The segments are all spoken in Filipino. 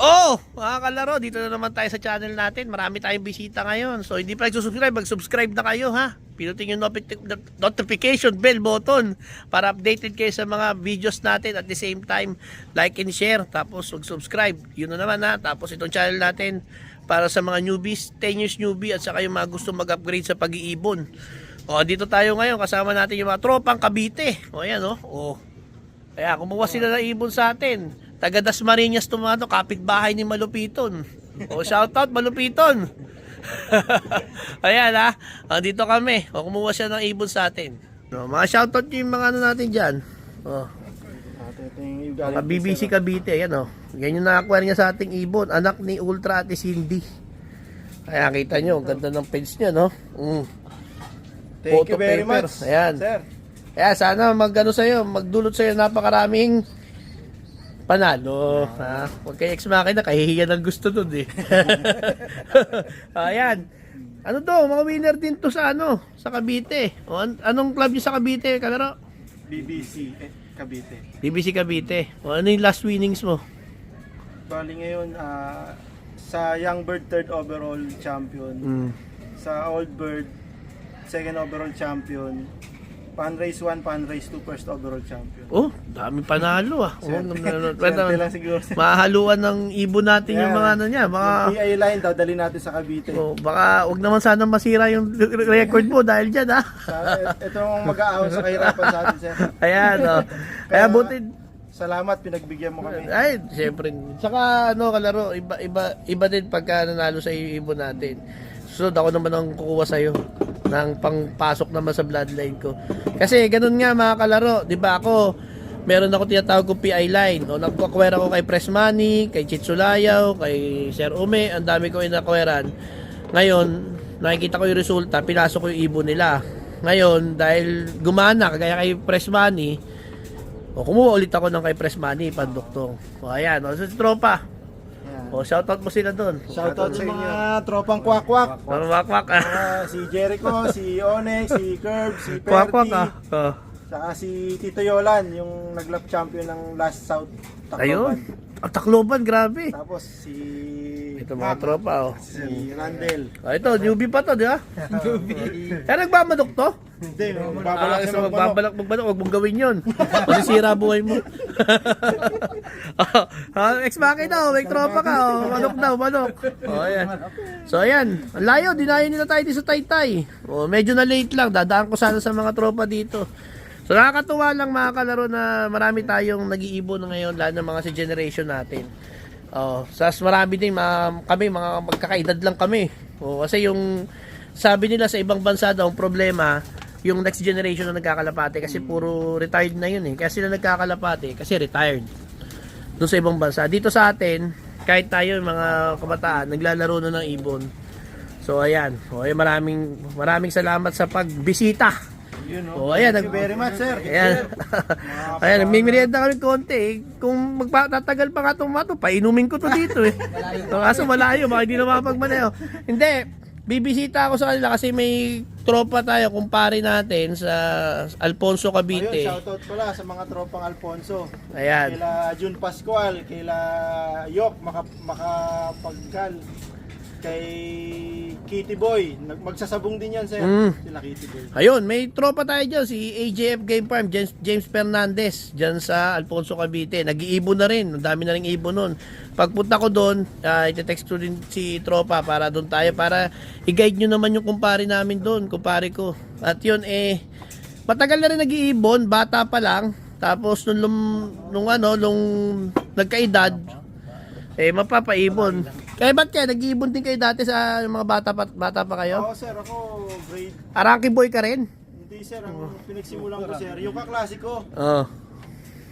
Oh, mga kalaro, dito na naman tayo sa channel natin. Marami tayong bisita ngayon. So, hindi pa nagsusubscribe, mag-subscribe na kayo ha. Pinutin yung notification bell button para updated kayo sa mga videos natin. At the same time, like and share. Tapos, mag-subscribe. Yun na naman ha. Tapos, itong channel natin para sa mga newbies, 10 years newbie at saka yung mga gusto mag-upgrade sa pag-iibon. O, dito tayo ngayon. Kasama natin yung mga tropang Cavite. O, ayan o. O. Kaya, kumuha sila ng ibon sa atin. Taga Dasmariñas Tomato, kapitbahay ni Malupiton. O, shoutout Malupiton. Ayan ha. Dito kami. O, kumuha siya ng ibon sa atin. O, mga shoutout yung mga ano natin dyan. O. Mga BBC Cavite. Ayan o. Yan yung nakakuha niya sa ating ibon. Anak ni Ultra at Cindy. Kaya kita nyo. Ang ganda ng page niya no. Thank you very much. Ayan. Sir. Kaya sana magano sa'yo. Magdulot sa'yo napakaraming panalo. Ha? Huwag kayo ex-makina, kahihiyan ang gusto dun eh. Ayan. Ano to, mga winner din to sa ano, sa Cavite. O, anong club niyo sa Cavite, kalaro? BBC Cavite. BBC Cavite. O, ano yung last winnings mo? Bali ngayon, sa Young Bird, 3rd overall champion. Sa Old Bird, 2nd overall champion. Fundraise 1, Fundraise 2, 1st overall champion. Oh, dami panalo ah. Oh, Swerte lang siguro. mahaluan ng ibon natin yung mga ano niya. Mga, Yung PI line, dadali natin sa Cavite. oh, baka wag naman sana masira yung record mo dahil dyan ah. Itong mag-aahon sa kahirapan sa atin, sir. Ayan oh. Kaya buti. Salamat, pinagbigyan mo kami. Ay, siyempre. Saka ano kalaro, iba din pagka nanalo sa ibon natin. Susunod ako naman ang kukuha sa'yo ng pangpasok naman sa bloodline ko. Kasi ganun nga mga kalaro, di ba ako, meron ako tinatawag ko PI line. O, nagkukwera ko kay Press Money, kay Chitsulayaw, kay Sir Ume, ang dami ko inakweran. Ngayon, nakikita ko yung resulta, pinasok ko yung ibon nila. Ngayon, dahil gumana, kagaya kay Press Money, o kumuha ulit ako ng kay Press Money, panduktong. O ayan, o sa tropa. O shoutout mo sila doon. Shoutout sa mga tropang kwak-kwak. Kwak-kwak Si Jericho, si Onyx, si Curb, si Kwak-kwak Perty. Saka si Tito Yolan, yung nag-lap champion ng last South Tacloban. Ayun. Tacloban, grabe. Tapos si Ito mga tropa, oh. si Randel. Ito, newbie pa to, di ba? Newbie. Kaya nagmamadok to? Hindi, magbabalak siya magmanok. Magbabalak magmanok, huwag mong gawin yun. Masisira buhay mo. Ex-makina, may tropa ka, oh. Manok daw, manok. Oh, ayan. So, ayan. Ang layo, dinayo nila tayo dito sa Taytay. Oh, medyo na late lang, dadaan ko sana sa mga tropa dito. So, nakakatuwa lang mga kalaro na marami tayong nag-iibon ngayon, lalo ng mga sa generation natin. Oh, sas marami din kami mga magkakaedad lang kami. Oh, kasi yung sabi nila sa ibang bansa daw ang problema yung next generation na nagkakalapate kasi puro retired na yun eh. Kaya sila nagkakalapate kasi retired. Doon sa ibang bansa. Dito sa atin, kahit tayo mga kabataan, naglalaro na ng ibon. So ayan. Oh, maraming salamat sa pagbisita. Oh, ayan, thank you very much, sir. Ayan. Ayan, may merienda kami konti eh. Kung magtatagal pa nga itong mato, painumin ko to dito eh. Kaso malayo, baka hindi na makapagmanayo. Hindi, bibisita ako sa kanila kasi may tropa tayo, kumpare natin sa Alfonso Cavite. Ayun, shoutout pala sa mga tropang Alfonso. Ayan. Kaila June Pascual, kaila Yok, Makapaggal, kay Kitty Boy. Magsasabong din yan, sir. Sila Kitty Boy. Ayun, may tropa tayo dyan, si AJF Game Farm, James Fernandez, dyan sa Alfonso Cavite. Nag-iibon na rin, ang dami na rin ibon nun. Pagpunta ko doon, iti-text ko din si tropa para doon tayo, para i-guide nyo naman yung kumpare namin doon, kumpare ko. At yun, matagal na rin nag-iibon, bata pa lang. Tapos nung nagkaedad, mapapaibon. Kaya ba't kayo, nag-iibon din kayo dati sa mga bata pa kayo? Oo, sir, ako grade. Araki boy ka rin? Hindi, sir, ang pinagsimulan ko, sir, yung kaklasiko, Oo.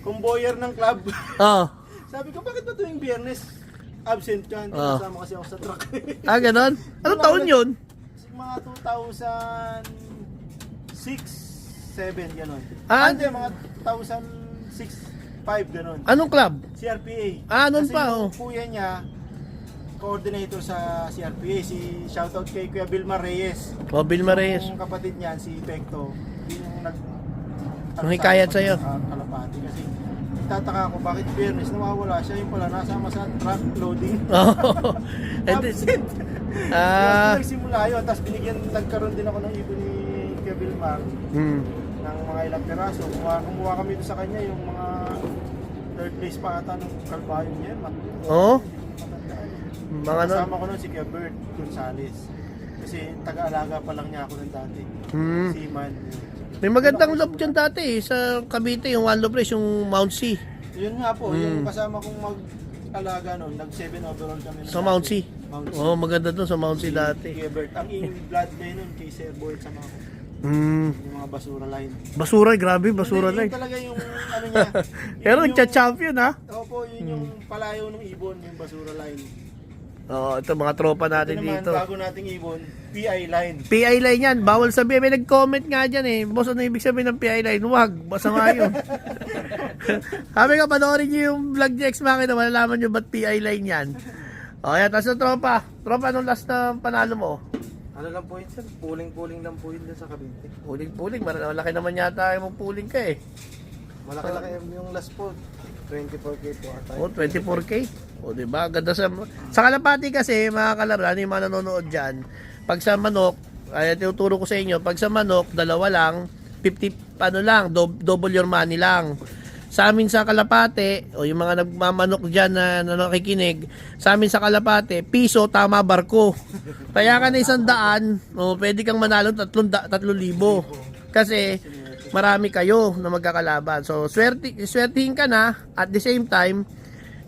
kumboyer ng club. Oo. Sabi ko, bakit ba tuwing biyernes absent ka? Hindi kasama kasi ako sa truck. Ganon? Anong taon yun? Mga 2006, 7, gano'n. Hindi, mga 2006, 5, gano'n. Anong club? CRPA. Nun kasi pa, yung kuya niya, coordinator sa CRPA, si shoutout kay Kuya Vilmar Reyes. Vilmar Reyes. Yung kapatid niyan, si Pecto, yung Nung hikayat sa'yo. Kalapati kasi nagtataka ako bakit Biyernes nawawala siya, yung pala nasama sa truck loading. Oo. Absent. Ah. Nagsimula yun, tapos nagkaroon din ako ng ibon ni Kevin Mar Hmm. ng mga ilang piraso. Kumuha kami doon sa kanya yung mga third place pa ata ng Calvario niya. Oo. Mga ano? Kasama ko nun si Kebert Gonzales. Kasi taga-alaga pa lang niya ako ng dati. Hmm. Seaman. May magandang loop dyan dati sa Cavite, yung one loop race, yung Mount C. Yun nga po, yung kasama kong mag-alaga nun, nag-7 overall kami. Sa Mount C. Mount C. Oo, maganda dun sa Mount C dati. Kebert. Ang blood bay nun kay Sir Boy at sama ko. Hmm. Yung mga basura line. Basura, grabe, basura Hindi, lang. yun talaga yung ano niya. Pero Yun yung- nagcha-champion ha. Opo, yun yung palayo ng ibon, yung basura line. Oo, ito mga tropa Ito natin naman, dito. bago nating ibon, PI line. PI line yan, bawal sabihin. May nag-comment nga dyan eh. Boss, ano ibig sabihin ng PI line? Huwag, basta nga yun. Sabi ka, panoorin nyo yung vlog ni Ex Machina, malalaman nyo ba't PI line yan. O, yan, tapos na tropa. Tropa, anong last na panalo mo? Ano lang po yun sir? Puling-puling lang po yun dun sa Cavite. Puling-puling, malaki naman yata yung puling ka eh. Malaki-laki yung last po. 24K po ata. O, 24K. O, diba? Ganda sa Kalapati kasi, mga kalaro, ano yung mga nanonood dyan, pag sa manok, ay tinuturo ko sa inyo, pag sa manok, dalawa lang, 50, ano lang, double your money lang. Sa amin sa Kalapate, o yung mga nagmamanok dyan na nakikinig, sa amin sa Kalapate, piso, tama, barko. Kaya ka na 100, o, pwede kang manalo 3,000. Kasi, marami kayo na magkakalaban. So, swertihin ka na, at the same time,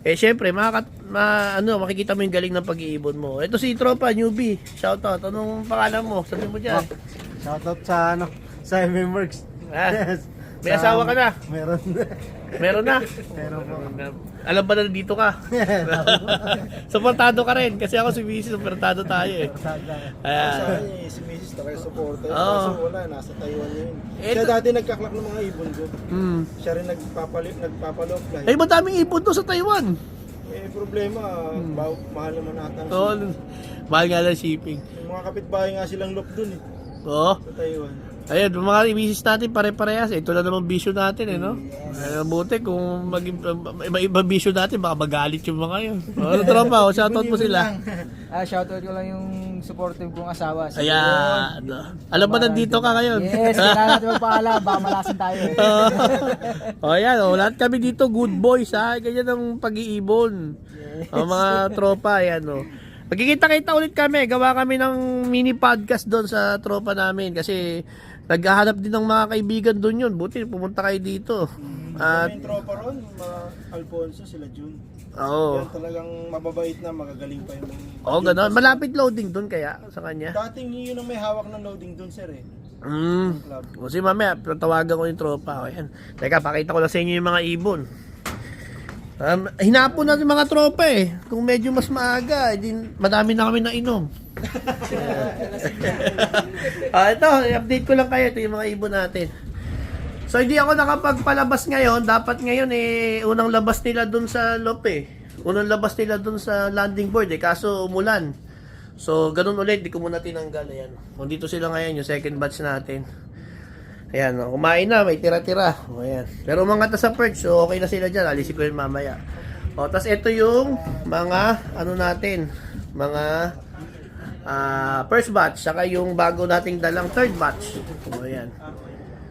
eh, syempre, makikita mo yung galing ng pag-iibon mo. Ito si Tropa, newbie. Shoutout. Anong pangalan mo? Sabi mo dyan. Shoutout sa sa MMWorks. Ah, may asawa ka na? Meron. Meron na? Meron po. Alam ba na dito ka? Suportado ka rin. Kasi ako si Mrs. Suportado tayo eh. Ayan. Si Mrs. talaga supporter. Oo. Kasi wala, nasa Taiwan yun. Ito- Siya dati nagkaklak ng mga ibon ko. Hmm. Siya rin nagpapalop fly. Ay, madaming ipon to sa Taiwan. Eh, problema, mahal naman ata ang Oo, shipping. mahal nga lang shipping. Yung mga kapitbahay nga silang lop dun eh, Oo. sa Taiwan. Ayun, mga imisis natin pare-parehas. Ito na naman bisyo natin eh, no? Ay, buti kung maging iba bisyo natin, baka magalit yung mga yun. Ano tropa, o shoutout mo sila. Shoutout ko lang yung supportive kong asawa. Si Ayan. Alam ba nandito ka ngayon? Yes, kailangan natin magpaalam. Baka malasan tayo. O yan, o, lahat kami dito good boys ha. Ganyan ang pag-iibon. O mga tropa, yan o. Magkikita-kita ulit kami. Gawa kami ng mini podcast doon sa tropa namin. Kasi naghahanap din ng mga kaibigan doon yun. Buti pumunta kayo dito. At, May tropa ron, mga Alfonso, sila June. oo. Yan talagang mababait na, magagaling pa yung mga... Oo, gano'n. Malapit loading doon kaya sa kanya. Dating yun ang may hawak ng loading dun sir eh. Club. O si mamaya, tawagan ko yung tropa. O yan. Teka, pakita ko lang sa inyo yung mga ibon. Hinapon natin mga tropa eh. Kung medyo mas maaga, madami na kami nainom. Ito, i-update ko lang kayo. Ito yung mga ibon natin. So hindi ako nakapagpalabas ngayon. Dapat ngayon eh, unang labas nila dun sa loop eh. Unang labas nila dun sa landing board eh. Kaso umulan. So ganun ulit, di ko muna tinanggal. Ayan. Kung dito sila ngayon, yung second batch natin. Ayan, kumain na, may tira-tira. O, ayan. Pero umangat na sa perch, so okay na sila dyan. Alisin ko yun mamaya. O, tas ito yung mga, ano natin, mga first batch, saka yung bago nating dalang third batch. O, ayan.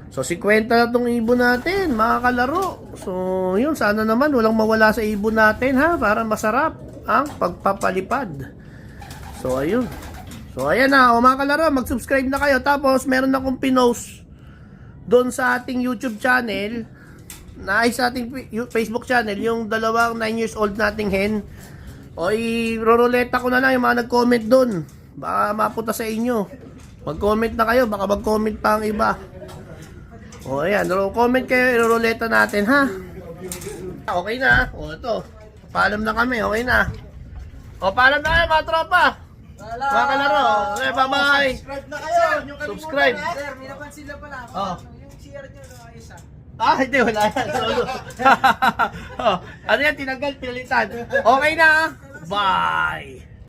So, 50 na itong ibon natin, mga kalaro. So, yun, sana naman walang mawala sa ibon natin, ha? Para masarap ang pagpapalipad. So, ayun. So, ayan na, o mga kalaro, mag-subscribe na kayo. Tapos, meron akong pinost doon sa ating YouTube channel, na ay sa ating Facebook channel, yung dalawang 9 years old nating hen. O, i-roroleta ko na lang yung mga nag-comment doon. Baka mapunta sa inyo. Mag-comment na kayo, baka mag-comment pa ang iba. O, ayan. Comment kayo, i-roroleta natin, ha? Okay na. O, ito. Paalam na kami, okay na. O, paalam na kayo, mga tropa. Mga kalaro. Okay, bye-bye. Subscribe na kayo! Yung Subscribe. Sir, may napansin lang pala. Oh. Yung CR nyo na isa. Hindi, wala yan. Solo. Ano yan, tinanggal, pinalitan. Okay na. Bye!